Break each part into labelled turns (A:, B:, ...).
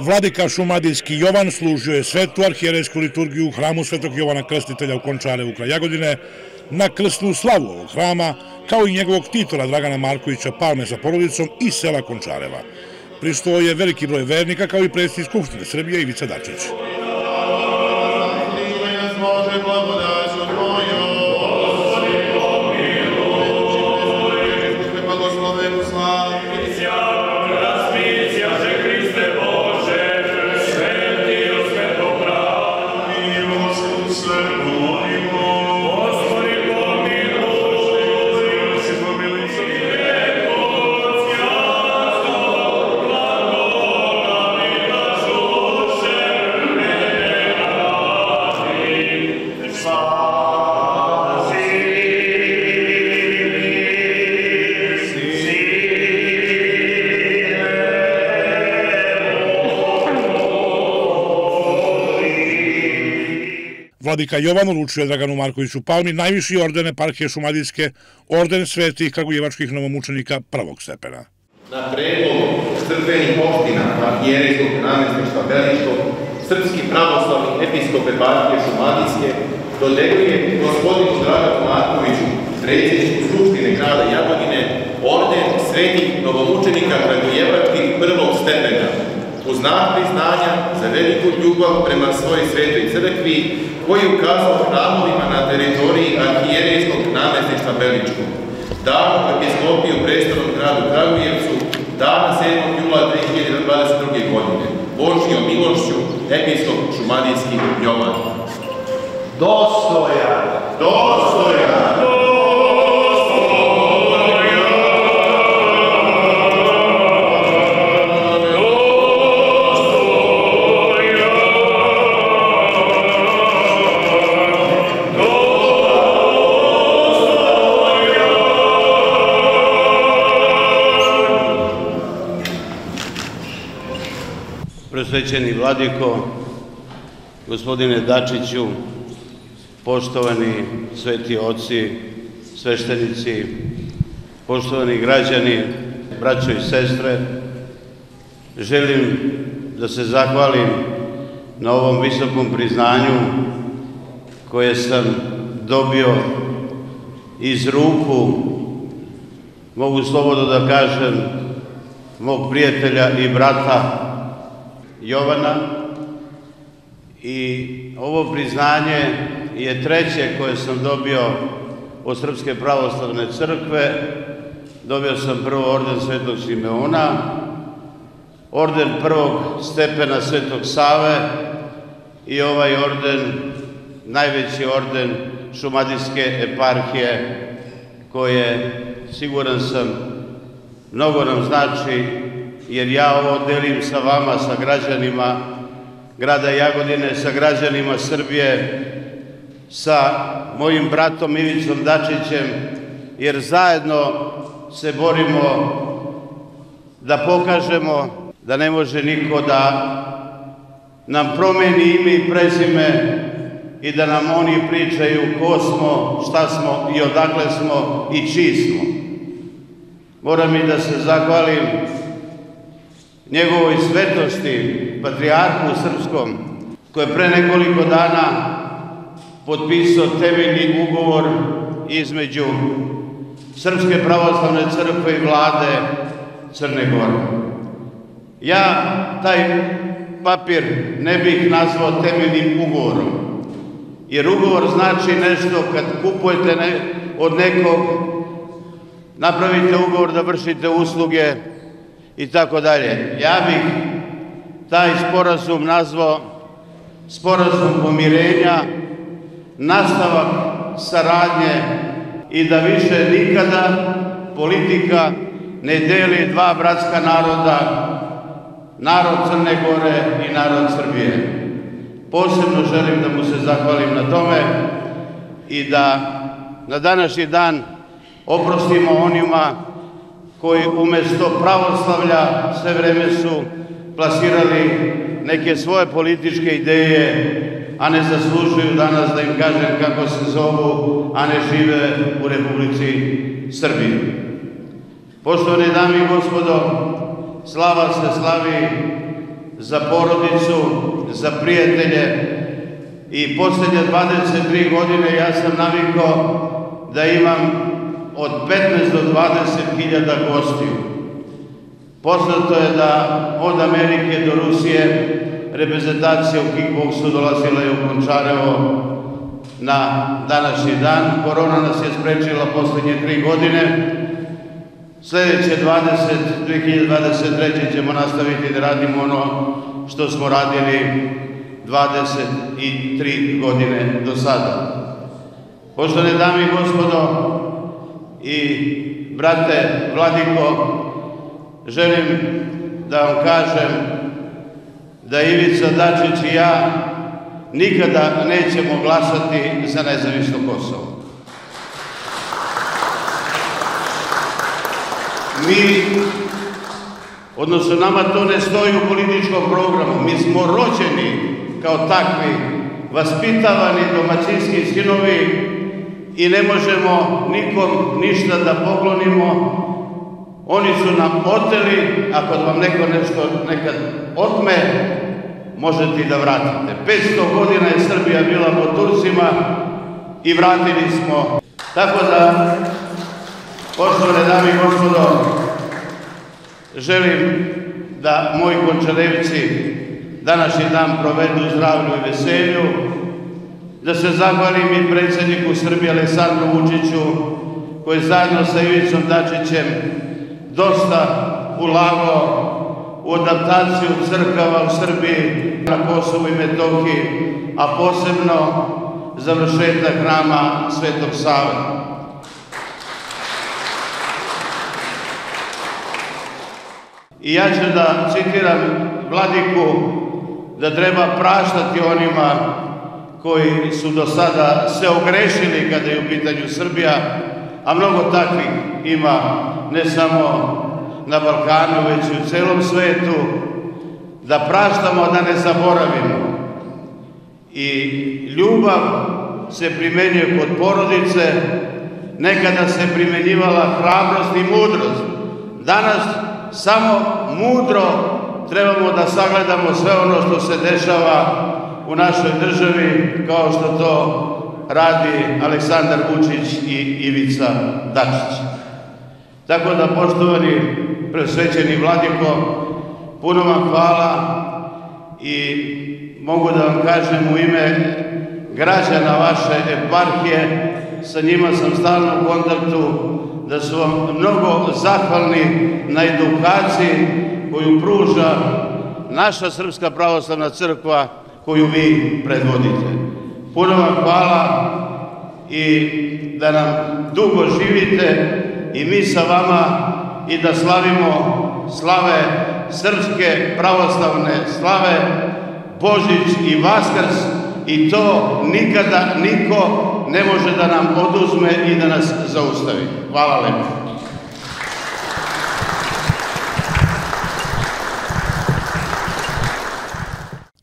A: Vladika šumadijski Jovan služio je svetu arhijerejsku liturgiju u hramu Svetog Jovana Krstitelja u Končarevu kraj Jagodine na krsnu slavu ovog hrama, kao i njegovog titora Dragana Markovića Palme sa porodicom iz sela Končareva. Prisustvovao je veliki broj vernika, kao i predsjednik Skupštine Srbije Ivica Dačić. Vladika Jovan uručio Draganu Markoviću Palmi najviši orden eparhije šumadijske, orden svetih kragujevačkih novomučenika prvog stepena.
B: Na predlog crkvenih opština arhijerejskog namestništva Beličkog, Srpski pravoslavni episkop eparhije šumadijske dodeljuje gospodinu Draganu Markoviću, predsjedniku Skupštine grada Jagodine, orden svetih novomučenika kragujevačkih prvog stepena, u znak priznanja za veliku ljubav prema svojoj svetoj crkvi, koji je ukazao hramovima na teritoriji arhijerejskog namestništva Beličkog. Dan u episkopiju u prestolnom gradu Kragujevcu, dana 7. jula 2022. godine. Božjom milošću, episkop šumadijski Jovan.
C: Dostojan!
B: Dostojan!
C: Presvećeni vladiko, gospodine Dačiću, poštovani sveti oci, sveštenici, poštovani građani, braćo i sestre, želim da se zahvalim na ovom visokom priznanju koje sam dobio iz ruku, mogu slobodno da kažem, mog prijatelja i brata Jovana, i ovo priznanje je treće koje sam dobio od Srpske pravoslavne crkve. Dobio sam prvo orden Svetog Simeona, orden prvog stepena Svetog Save i ovaj orden, najveći orden šumadijske eparhije, koje, siguran sam, mnogo nam znači, jer ja ovo delim sa vama, sa građanima grada Jagodine, sa građanima Srbije, sa mojim bratom Ivicom Dačićem, jer zajedno se borimo da pokažemo da ne može niko da nam promeni ime i prezime i da nam oni pričaju ko smo, šta smo i odakle smo i čiji smo. Moram i da se zahvalim njegovoj svetosti, patrijarhu srpskom, koji je pre nekoliko dana potpisao temeljni ugovor između Srpske pravoslavne crkve i vlade Crne Gore. Ja taj papir ne bih nazvao temeljnim ugovorom, jer ugovor znači nešto kad kupujete od nekog, napravite ugovor da vršite usluge i tako dalje. Ja bih taj sporazum nazvao sporazum pomirenja, nastavak saradnje i da više nikada politika ne deli dva bratska naroda, narod Crne Gore i narod Srbije. Posebno želim da mu se zahvalim na tome i da na današnji dan oprostimo onima koji umjesto pravoslavlja sve vreme su plasirali neke svoje političke ideje, a ne zaslužuju danas da im kažem kako se zovu, a ne žive u Republici Srbiji. Poštovane dame i gospodo, slava se slavi za porodicu, za prijatelje i posljednje 23 godine ja sam navikao da imam od 15 do 20.000 gostiju. Poznato je da od Amerike do Rusije reprezentacija u kickboksu dolazila je u Končarevo na današnji dan. Korona nas je sprečila posljednje 3 godine. Sljedeće 2023. ćemo nastaviti da radimo ono što smo radili 23 godine do sada. Poštovane dame i gospodo i brate Vladiko, želim da vam kažem da Ivica Dačić i ja nikada nećemo glasati za nezavisno Kosovo. Odnosno nama to ne stoji u političkom programu. Mi smo rođeni kao takvi, vaspitavani domaćinski sinovi i ne možemo nikom ništa da poklonimo. Oni su nam oteli, ako vam neko nešto nekad otme, možete i da vratite. 500 godina je Srbija bila pod Turcima i vratili smo. Tako da, poštovane dame i gospodo, želim da moji Končarevci današnji dan provedu u zdravlju i veselju, da se zahvalim i predsjedniku Srbije Aleksandru Vučiću, koji zajedno sa Ivicom Dačićem dosta ulagao u adaptaciju crkava u Srbiji, na Kosovu i Metohiji, a posebno završetak hrama Svetog Save. I ja ću da citiram Vladiku da treba praštati onima koji su do sada se ogrešili kada je u pitanju Srbija, a mnogo takvih ima ne samo na Balkanu, već i u celom svetu, da praštamo, da ne zaboravimo. I ljubav se primenjuje kod porodice, nekada se primenjivala hrabrost i mudrost. Danas samo mudro trebamo da sagledamo sve ono što se dešava u našoj državi, kao što to radi Aleksandar Vučić i Ivica Dačić. Tako da, poštovani presvećeni Vladiko, puno vam hvala i mogu da vam kažem u ime građana vaše eparhije, sa njima sam stalno u kontaktu, da su vam mnogo zahvalni na edukaciji koju pruža naša Srpska pravoslavna crkva koju vi predvodite. Puno vam hvala i da nam dugo živite i mi sa vama i da slavimo slave Srpske pravoslavne slave, Božić i Vaskrs, i to nikada niko ne može da nam oduzme i da nas zaustavi. Hvala lepo.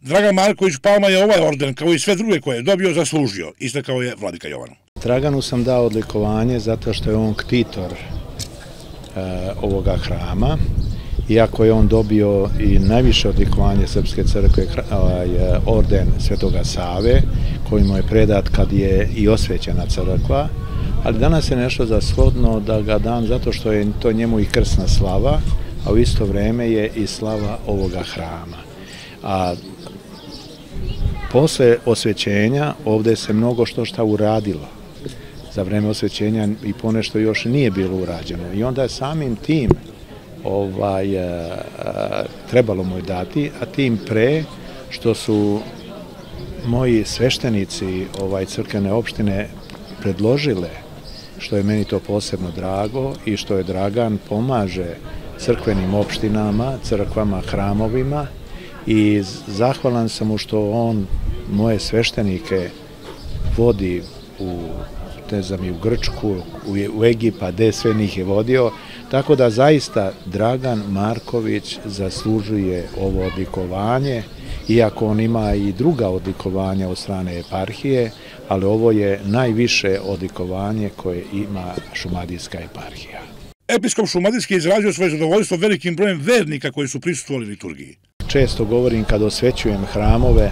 A: Dragan Marković Palma je ovaj orden, kao i sve druge koje je dobio, zaslužio, istakao je Vladika Jovan.
D: Draganu sam dao odlikovanje zato što je on ktitor ovoga hrama, iako je on dobio i najviše odlikovanje Srpske crkve, orden Svetoga Save, koji mu je predat kad je i osvećena crkva, ali danas je nešto za shodno da ga dam zato što je to njemu i krsna slava, a u isto vreme je i slava ovoga hrama. A posle osvećenja ovde se mnogo što uradilo. Za vreme osvećenja i ponešto još nije bilo urađeno. I onda je samim tim trebalo mu je dati, a tim pre što su moji sveštenici crkvene opštine predložile, što je meni to posebno drago i što je Dragan pomaže crkvenim opštinama, crkvama, hramovima, i zahvalan sam mu što on moje sveštenike vodi u Grčku, u Egipat, gde sve njih je vodio, tako da zaista Dragan Marković zaslužuje ovo odlikovanje, iako on ima i druga odlikovanja od strane eparhije, ali ovo je najviše odlikovanje koje ima Šumadijska eparhija.
A: Episkop Šumadijski je izrazio svoje zadovoljstvo velikim brojem vernika koji su prisustvovali liturgiji.
D: često govorim kad osvećujem hramove,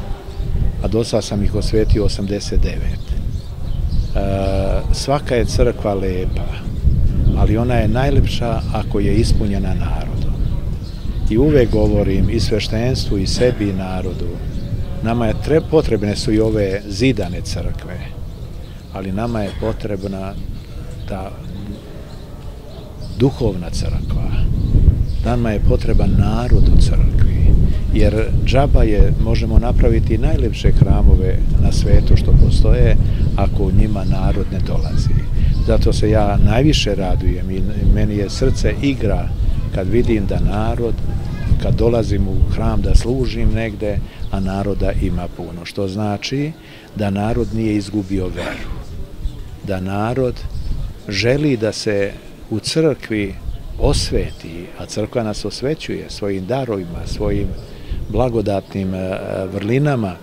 D: a do sada sam ih osvetio 89. Svaka je crkva lepa, ali ona je najlepša ako je ispunjena narodom. I uvek govorim i sveštenstvu i sebi i narodu, nama je potrebne su i ove zidane crkve, ali nama je potrebna ta duhovna crkva. Nama je potreban narod u crkvi, jer džaba je, možemo napraviti najlepše hramove na svetu što postoje, ako u njima narod ne dolazi. Zato se ja najviše radujem i meni je srce igra kad vidim da narod, kad dolazim u hram da služim negde, a naroda ima puno. Što znači da narod nije izgubio veru. Da narod želi da se u crkvi osveti, a crkva nas osvećuje svojim darovima, svojim blagodatnim vrlinama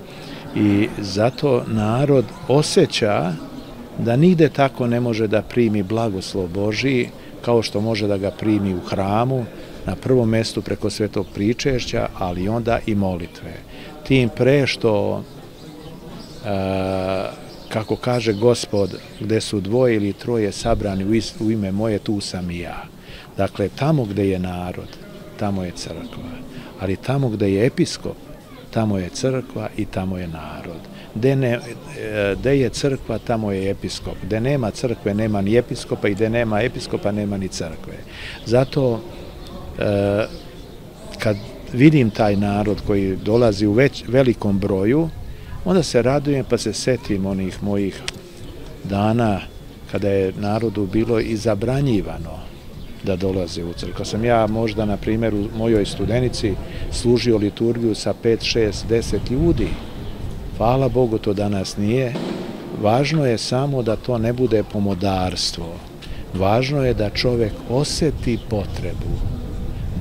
D: i zato narod osjeća da nigde tako ne može da primi blagoslov Božiji kao što može da ga primi u hramu, na prvom mestu preko svetog pričešća, ali onda i molitve. Tim pre što, kako kaže Gospod, gde su dvoje ili troje sabrani u ime moje, tu sam i ja. Dakle, tamo gde je narod, tamo je crkva, ali tamo gde je episkop, tamo je crkva i tamo je narod. Gde je crkva, tamo je episkop. Gde nema crkve, nema ni episkopa i gde nema episkopa, nema ni crkve. Zato, kad vidim taj narod koji dolazi u velikom broju, onda se radujem pa se setim onih mojih dana kada je narodu bilo i zabranjivano da dolaze u crkvu. Sam ja možda, na primjer, u mojoj Studenici služio liturgiju sa 5, 6, 10 ljudi. Hvala Bogu, to danas nije. Važno je samo da to ne bude pomodarstvo. Važno je da čovek oseti potrebu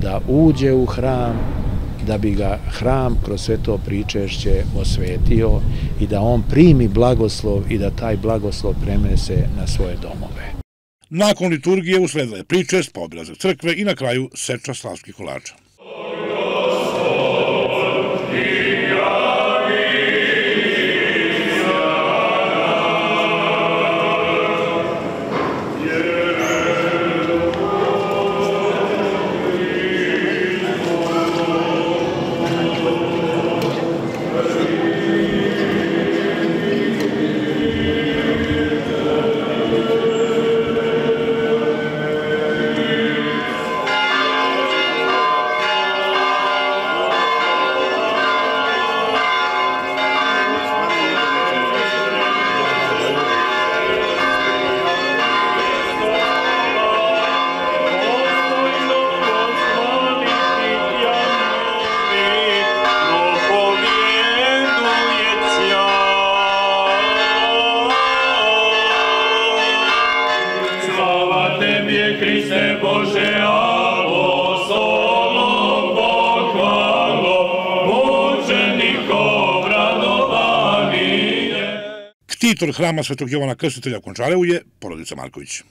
D: da uđe u hram, da bi ga hram kroz sve to pričešće osvetio i da on primi blagoslov i da taj blagoslov prenese na svoje domove.
A: Nakon liturgije usledila je pričest, pa obilazak crkve i na kraju seča slavskih kolača.
E: Hriste Bože, apostolom pohvalo, mučenikom radovanje.
A: Ktitor hrama Svetog Jovana Krstitelja u Končarevu je porodica Marković.